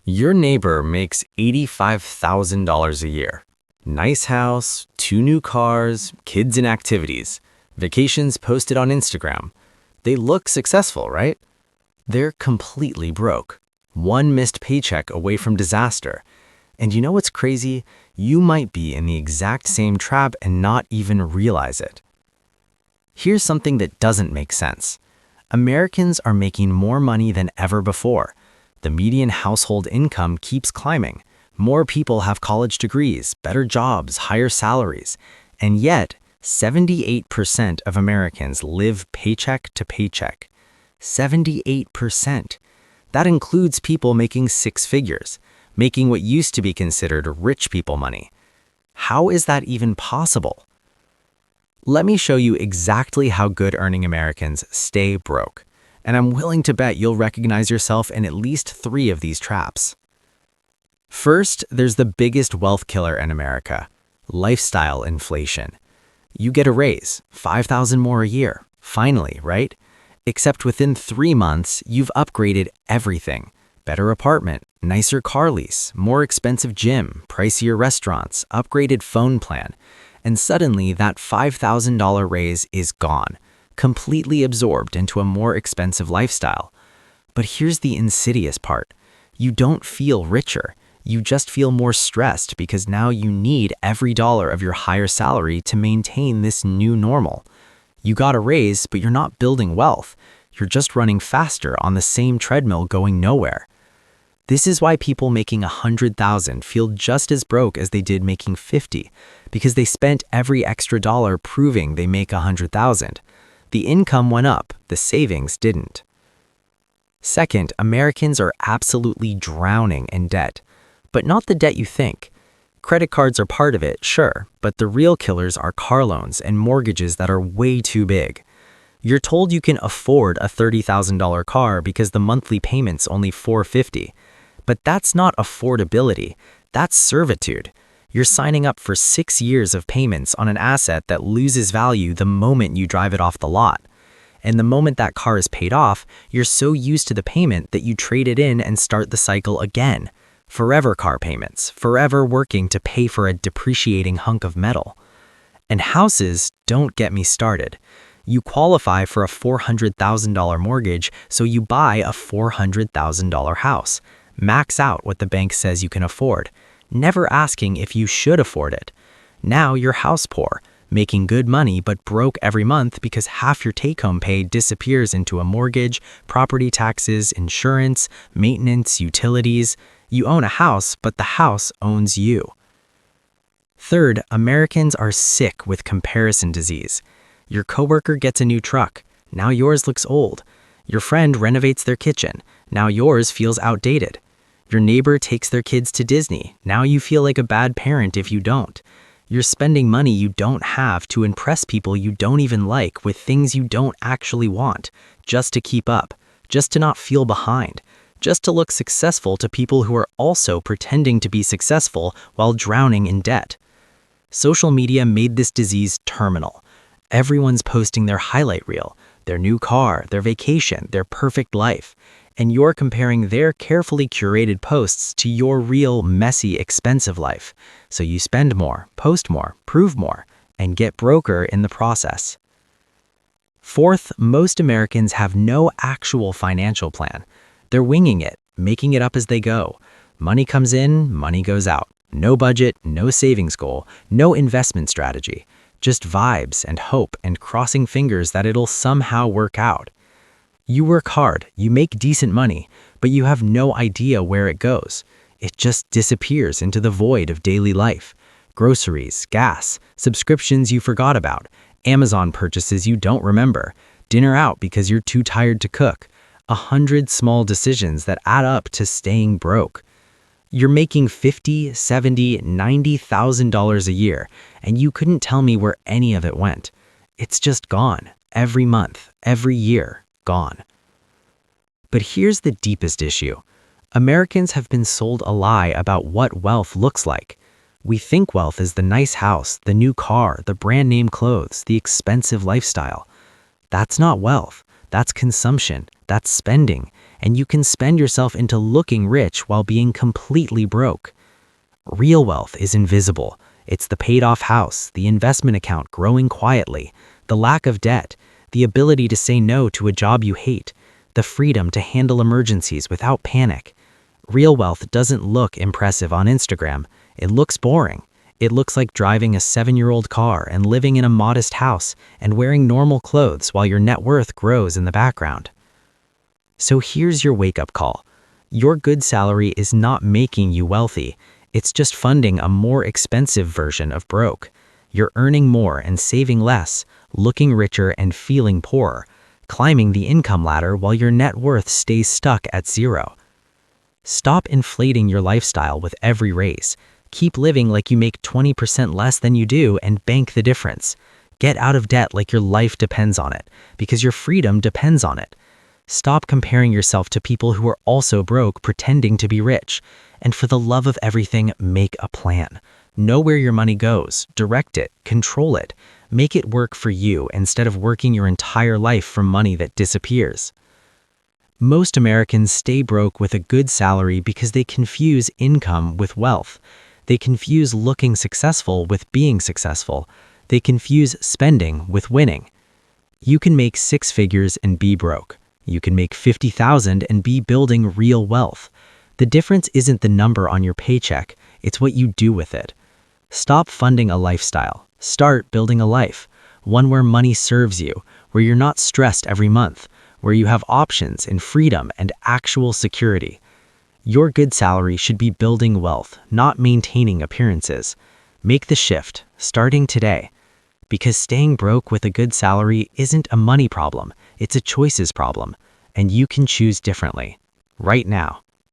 Your neighbor makes $85,000 a year. Nice house, 2 new cars, kids in activities, vacations posted on Instagram. They look successful, right? They're completely broke. One missed paycheck away from disaster. And you know what's crazy? You might be in the exact same trap and not even realize it. Here's something that doesn't make sense. Americans are making more money than ever before. The median household income keeps climbing. More people have college degrees, better jobs, higher salaries. And yet, 78% of Americans live paycheck to paycheck. 78%. That includes people making 6 figures, making what used to be considered rich people money. How is that even possible? Let me show you exactly how good-earning Americans stay broke. And I'm willing to bet you'll recognize yourself in at least 3 of these traps. First, there's the biggest wealth killer in America: lifestyle inflation. You get a raise, $5,000 more a year, finally, right? Except within 3 months, you've upgraded everything. Better apartment, nicer car lease, more expensive gym, pricier restaurants, upgraded phone plan. And suddenly that $5,000 raise is gone, completely absorbed into a more expensive lifestyle. But here's the insidious part. You don't feel richer. You just feel more stressed because now you need every dollar of your higher salary to maintain this new normal. You got a raise, but you're not building wealth. You're just running faster on the same treadmill going nowhere. This is why people making $100,000 feel just as broke as they did making $50,000, because they spent every extra dollar proving they make $100,000. The income went up, the savings didn't. Second, Americans are absolutely drowning in debt. But not the debt you think. Credit cards are part of it, sure, but the real killers are car loans and mortgages that are way too big. You're told you can afford a $30,000 car because the monthly payment's only $450. But that's not affordability, that's servitude. You're signing up for 6 years of payments on an asset that loses value the moment you drive it off the lot. And the moment that car is paid off, you're so used to the payment that you trade it in and start the cycle again. Forever car payments, forever working to pay for a depreciating hunk of metal. And houses, don't get me started. You qualify for a $400,000 mortgage, so you buy a $400,000 house. Max out what the bank says you can afford, never asking if you should afford it. Now you're house poor, making good money but broke every month because half your take-home pay disappears into a mortgage, property taxes, insurance, maintenance, utilities. You own a house, but the house owns you. Third, Americans are sick with comparison disease. Your coworker gets a new truck. Now yours looks old. Your friend renovates their kitchen. Now yours feels outdated. Your neighbor takes their kids to Disney. Now you feel like a bad parent if you don't. You're spending money you don't have to impress people you don't even like with things you don't actually want, just to keep up, just to not feel behind, just to look successful to people who are also pretending to be successful while drowning in debt. Social media made this disease terminal. Everyone's posting their highlight reel, their new car, their vacation, their perfect life. And you're comparing their carefully curated posts to your real, messy, expensive life. So you spend more, post more, prove more, and get broker in the process. Fourth, most Americans have no actual financial plan. They're winging it, making it up as they go. Money comes in, money goes out. No budget, no savings goal, no investment strategy. Just vibes and hope and crossing fingers that it'll somehow work out. You work hard, you make decent money, but you have no idea where it goes. It just disappears into the void of daily life. Groceries, gas, subscriptions you forgot about, Amazon purchases you don't remember, dinner out because you're too tired to cook. 100 small decisions that add up to staying broke. You're making $50,000, $70,000, $90,000 a year, and you couldn't tell me where any of it went. It's just gone. Every month, every year, gone. But here's the deepest issue. Americans have been sold a lie about what wealth looks like. We think wealth is the nice house, the new car, the brand name clothes, the expensive lifestyle. That's not wealth. That's consumption, that's spending, and you can spend yourself into looking rich while being completely broke. Real wealth is invisible. It's the paid-off house, the investment account growing quietly, the lack of debt, the ability to say no to a job you hate, the freedom to handle emergencies without panic. Real wealth doesn't look impressive on Instagram. It looks boring. It looks like driving a 7-year-old car and living in a modest house and wearing normal clothes while your net worth grows in the background. So here's your wake-up call. Your good salary is not making you wealthy. It's just funding a more expensive version of broke. You're earning more and saving less, looking richer and feeling poorer, climbing the income ladder while your net worth stays stuck at zero. Stop inflating your lifestyle with every raise. Keep living like you make 20% less than you do and bank the difference. Get out of debt like your life depends on it, because your freedom depends on it. Stop comparing yourself to people who are also broke pretending to be rich. And for the love of everything, make a plan. Know where your money goes, direct it, control it. Make it work for you instead of working your entire life for money that disappears. Most Americans stay broke with a good salary because they confuse income with wealth. They confuse looking successful with being successful. They confuse spending with winning. You can make 6 figures and be broke. You can make 50,000 and be building real wealth. The difference isn't the number on your paycheck, it's what you do with it. Stop funding a lifestyle. Start building a life. One where money serves you, where you're not stressed every month, where you have options and freedom and actual security. Your good salary should be building wealth, not maintaining appearances. Make the shift, starting today. Because staying broke with a good salary isn't a money problem, it's a choices problem, and you can choose differently, right now.